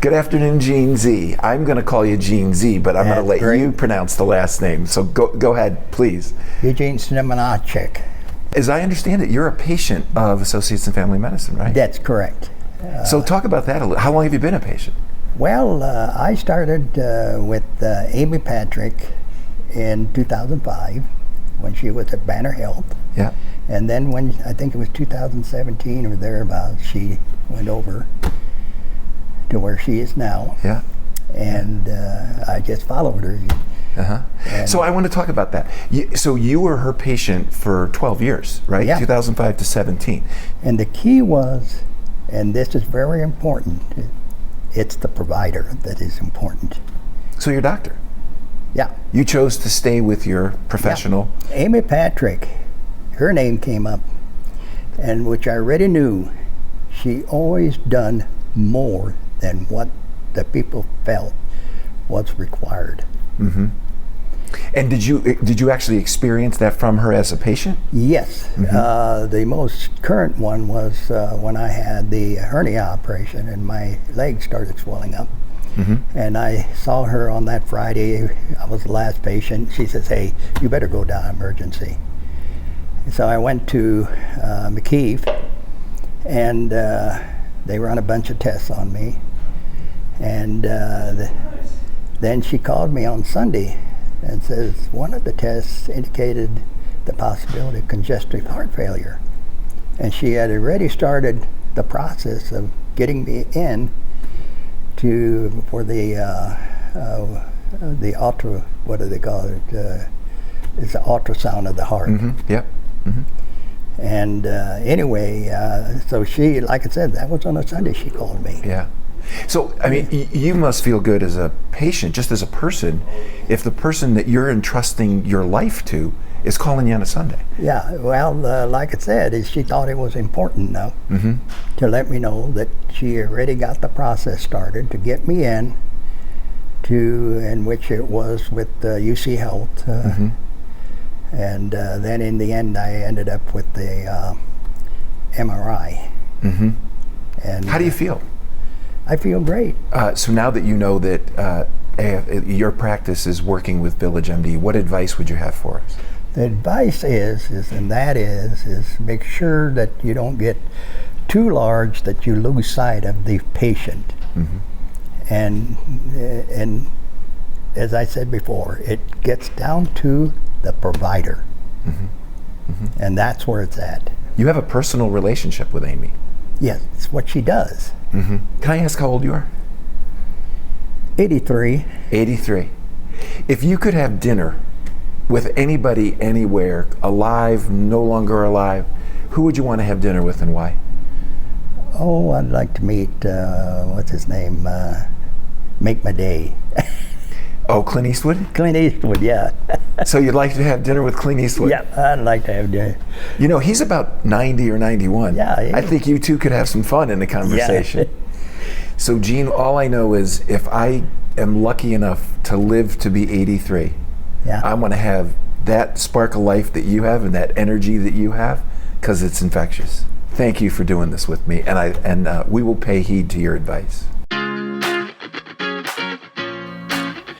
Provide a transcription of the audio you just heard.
Good afternoon, Gene Z. I'm going to call you Gene Z, but I'm going to let you pronounce the last name. So go ahead, please. Eugene Znamenacek. As I understand it, you're a patient of Associates in Family Medicine, right? That's correct. So talk about that a little. How long have you been a patient? Well, I started with Amy Patrick in 2005 when she was at Banner Health. Yeah. And then when, I think it was 2017 or thereabouts, she went over to where she is now. Yeah. And I just followed her. So I want to talk about that. So you were her patient for 12 years, right? Yeah. 2005 to 17. And the key was, and this is very important, it's the provider that is important. So your doctor? Yeah. You chose to stay with your professional? Yeah. Amy Patrick, her name came up, and which I already knew, she always done more than what the people felt was required. Mm-hmm. And did you actually experience that from her as a patient? Yes. Mm-hmm. The most current one was when I had the hernia operation and my leg started swelling up. Mm-hmm. And I saw her on that Friday. I was the last patient. She says, "Hey, you better go down emergency." So I went to McKeith, and they ran a bunch of tests on me. And then she called me on Sunday and says one of the tests indicated the possibility of congestive heart failure. And she had already started the process of getting me in for the ultra, what do they call it? It's the ultrasound of the heart. Mm-hmm. Yep. Mm-hmm. And anyway, so she, like I said, that was on a Sunday she called me. Yeah. So, I mean, you must feel good as a patient, just as a person, if the person that you're entrusting your life to is calling you on a Sunday. Yeah, well, like I said, she thought it was important enough to let me know that she already got the process started to get me in, in which it was with UC Health. And then in the end, I ended up with the MRI. Mm-hmm. And how do you feel? I feel great. So now that you know that your practice is working with Village MD, what advice would you have for us? The advice is make sure that you don't get too large that you lose sight of the patient. Mm-hmm. And as I said before, it gets down to the provider. Mm-hmm. Mm-hmm. And that's where it's at. You have a personal relationship with Amy. Yes, it's what she does. Mm-hmm. Can I ask how old you are? 83. 83. If you could have dinner with anybody, anywhere, alive, no longer alive, who would you want to have dinner with and why? Oh, I'd like to meet, what's his name? Make My Day. Oh, Clint Eastwood? Clint Eastwood, yeah. So you'd like to have dinner with Clint Eastwood? Yeah, I'd like to have dinner. You know, he's about 90 or 91. Yeah. I think you two could have some fun in the conversation. Yeah. So, Gene, all I know is if I am lucky enough to live to be 83, I want to have that spark of life that you have and that energy that you have, because it's infectious. Thank you for doing this with me, and we will pay heed to your advice.